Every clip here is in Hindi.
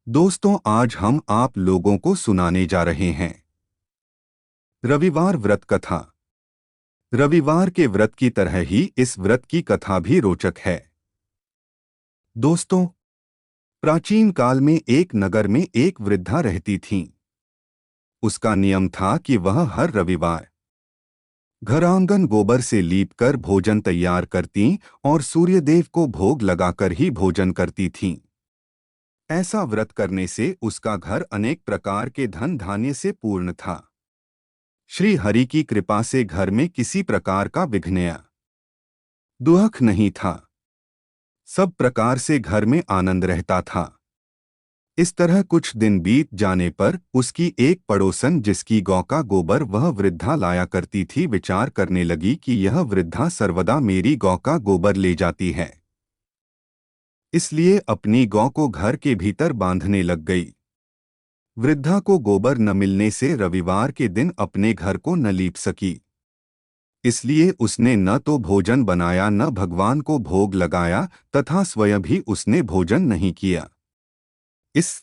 दोस्तों, आज हम आप लोगों को सुनाने जा रहे हैं रविवार व्रत कथा। रविवार के व्रत की तरह ही इस व्रत की कथा भी रोचक है। दोस्तों, प्राचीन काल में एक नगर में एक वृद्धा रहती थीं। उसका नियम था कि वह हर रविवार घर आंगन गोबर से लीपकर भोजन तैयार करती और सूर्यदेव को भोग लगाकर ही भोजन करती थीं। ऐसा व्रत करने से उसका घर अनेक प्रकार के धन धान्य से पूर्ण था। श्री हरि की कृपा से घर में किसी प्रकार का विघ्न या दुख नहीं था। सब प्रकार से घर में आनंद रहता था। इस तरह कुछ दिन बीत जाने पर उसकी एक पड़ोसन, जिसकी गौ का गोबर वह वृद्धा लाया करती थी, विचार करने लगी कि यह वृद्धा सर्वदा मेरी गौ का गोबर ले जाती है, इसलिए अपनी गौ को घर के भीतर बांधने लग गई। वृद्धा को गोबर न मिलने से रविवार के दिन अपने घर को न लीप सकी, इसलिए उसने न तो भोजन बनाया न भगवान को भोग लगाया तथा स्वयं भी उसने भोजन नहीं किया। इस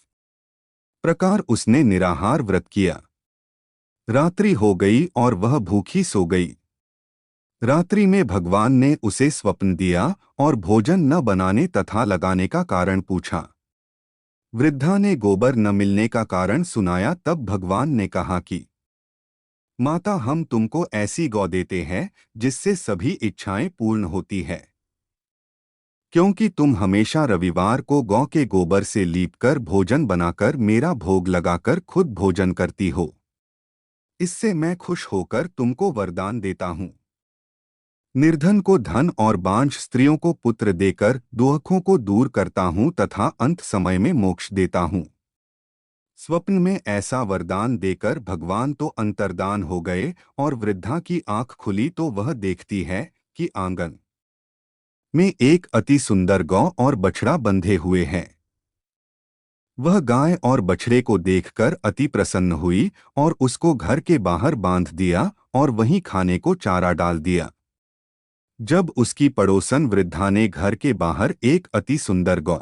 प्रकार उसने निराहार व्रत किया। रात्रि हो गई और वह भूखी सो गई। रात्रि में भगवान ने उसे स्वप्न दिया और भोजन न बनाने तथा लगाने का कारण पूछा। वृद्धा ने गोबर न मिलने का कारण सुनाया। तब भगवान ने कहा कि माता, हम तुमको ऐसी गौ देते हैं जिससे सभी इच्छाएं पूर्ण होती है, क्योंकि तुम हमेशा रविवार को गौ के गोबर से लीपकर भोजन बनाकर मेरा भोग लगाकर खुद भोजन करती हो। इससे मैं खुश होकर तुमको वरदान देता हूँ। निर्धन को धन और बांझ स्त्रियों को पुत्र देकर दुखों को दूर करता हूँ तथा अंत समय में मोक्ष देता हूँ। स्वप्न में ऐसा वरदान देकर भगवान तो अंतर्धान हो गए और वृद्धा की आंख खुली तो वह देखती है कि आंगन में एक अति सुंदर गौ और बछड़ा बंधे हुए हैं। वह गाय और बछड़े को देखकर अति प्रसन्न हुई और उसको घर के बाहर बांध दिया और वहीं खाने को चारा डाल दिया। जब उसकी पड़ोसन वृद्धा ने घर के बाहर एक अति सुंदर गौ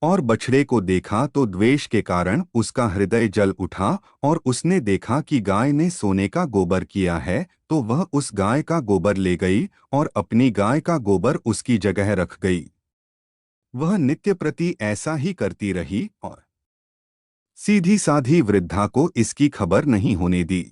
और बछड़े को देखा तो द्वेष के कारण उसका हृदय जल उठा और उसने देखा कि गाय ने सोने का गोबर किया है, तो वह उस गाय का गोबर ले गई और अपनी गाय का गोबर उसकी जगह रख गई। वह नित्य प्रति ऐसा ही करती रही और सीधी साधी वृद्धा को इसकी खबर नहीं होने दी।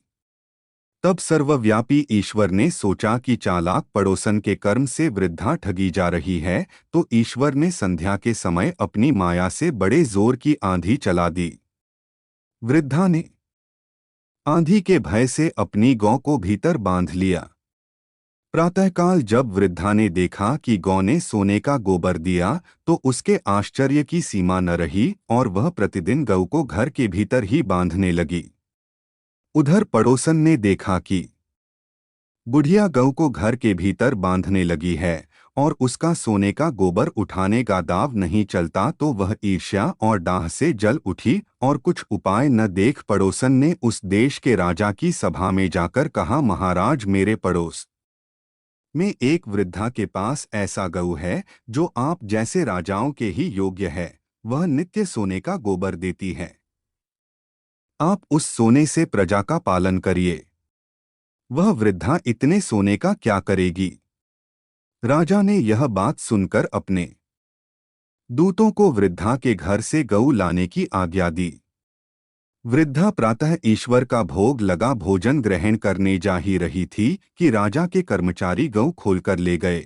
तब सर्वव्यापी ईश्वर ने सोचा कि चालाक पड़ोसन के कर्म से वृद्धा ठगी जा रही है, तो ईश्वर ने संध्या के समय अपनी माया से बड़े जोर की आंधी चला दी। वृद्धा ने आंधी के भय से अपनी गौ को भीतर बांध लिया। प्रातःकाल जब वृद्धा ने देखा कि गौ ने सोने का गोबर दिया, तो उसके आश्चर्य की सीमा न रही और वह प्रतिदिन गऊ को घर के भीतर ही बांधने लगी। उधर पड़ोसन ने देखा कि बुढ़िया गऊ को घर के भीतर बांधने लगी है और उसका सोने का गोबर उठाने का दाव नहीं चलता, तो वह ईर्ष्या और डाह से जल उठी और कुछ उपाय न देख पड़ोसन ने उस देश के राजा की सभा में जाकर कहा, महाराज, मेरे पड़ोस में एक वृद्धा के पास ऐसा गऊ है जो आप जैसे राजाओं के ही योग्य है। वह नित्य सोने का गोबर देती है। आप उस सोने से प्रजा का पालन करिए। वह वृद्धा इतने सोने का क्या करेगी? राजा ने यह बात सुनकर अपने दूतों को वृद्धा के घर से गऊ लाने की आज्ञा दी। वृद्धा प्रातः ईश्वर का भोग लगा भोजन ग्रहण करने जा ही रही थी कि राजा के कर्मचारी गऊ खोलकर ले गए।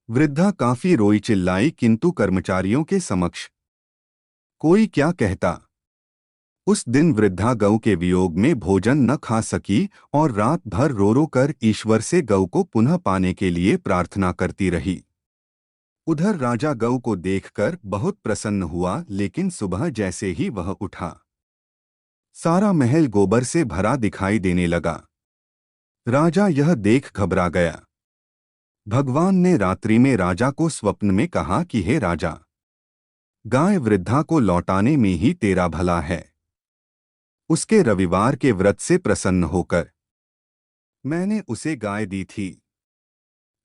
वृद्धा काफी रोई चिल्लाई, किंतु कर्मचारियों के समक्ष कोई क्या कहता। उस दिन वृद्धा गऊ के वियोग में भोजन न खा सकी और रात भर रो रो कर ईश्वर से गऊ को पुनः पाने के लिए प्रार्थना करती रही। उधर राजा गऊ को देखकर बहुत प्रसन्न हुआ, लेकिन सुबह जैसे ही वह उठा, सारा महल गोबर से भरा दिखाई देने लगा। राजा यह देख घबरा गया। भगवान ने रात्रि में राजा को स्वप्न में कहा कि हे राजा, गाय वृद्धा को लौटाने में ही तेरा भला है। उसके रविवार के व्रत से प्रसन्न होकर मैंने उसे गाय दी थी।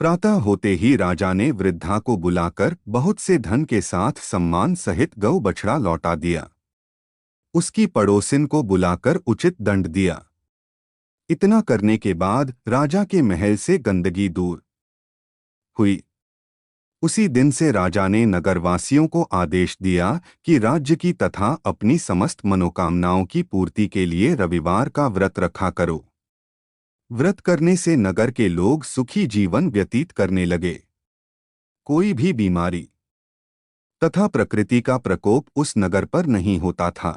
प्रातः होते ही राजा ने वृद्धा को बुलाकर बहुत से धन के साथ सम्मान सहित गौ बछड़ा लौटा दिया। उसकी पड़ोसिन को बुलाकर उचित दंड दिया। इतना करने के बाद राजा के महल से गंदगी दूर हुई। उसी दिन से राजा ने नगरवासियों को आदेश दिया कि राज्य की तथा अपनी समस्त मनोकामनाओं की पूर्ति के लिए रविवार का व्रत रखा करो। व्रत करने से नगर के लोग सुखी जीवन व्यतीत करने लगे। कोई भी बीमारी तथा प्रकृति का प्रकोप उस नगर पर नहीं होता था।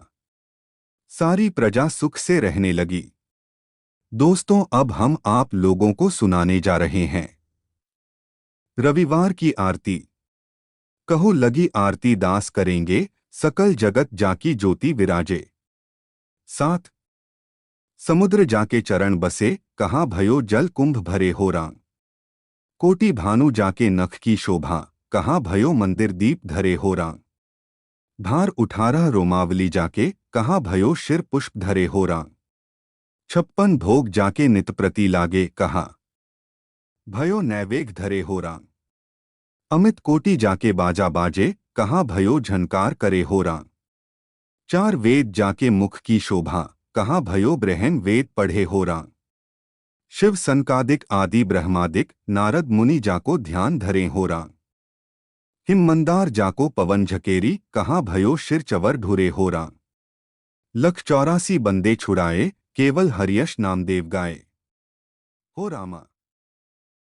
सारी प्रजा सुख से रहने लगी। दोस्तों, अब हम आप लोगों को सुनाने जा रहे हैं रविवार की आरती। कहो लगी आरती दास करेंगे, सकल जगत जाकी ज्योति विराजे। 7 समुद्र जाके चरण बसे, कहाँ भयो जल कुंभ भरे हो रांग। कोटि भानु जाके नख की शोभा, कहाँ भयो मंदिर दीप धरे हो रांग। भार 18 रोमावली जाके, कहाँ भयो शिर पुष्प धरे हो रांग। 56 भोग जाके नित प्रति लागे, कहाँ भयो नैवेद्य धरे हो रांग। अमित कोटि जाके बाजा बाजे, कहाँ भयो झनकार करे हो रांग। 4 वेद जाके मुख की शोभा, कहाँ भयो ब्रह्म वेद पढ़े हो रांग। शिव सनकादिक आदि ब्रह्मादिक नारद मुनि जाको ध्यान धरे हो रांग। हिम मंदार जाको पवन झकेरी, कहाँ भयो शिर चवर ढुरे हो रांग। 184 बंदे छुड़ाए, केवल हरियश नामदेव गाए हो रामा।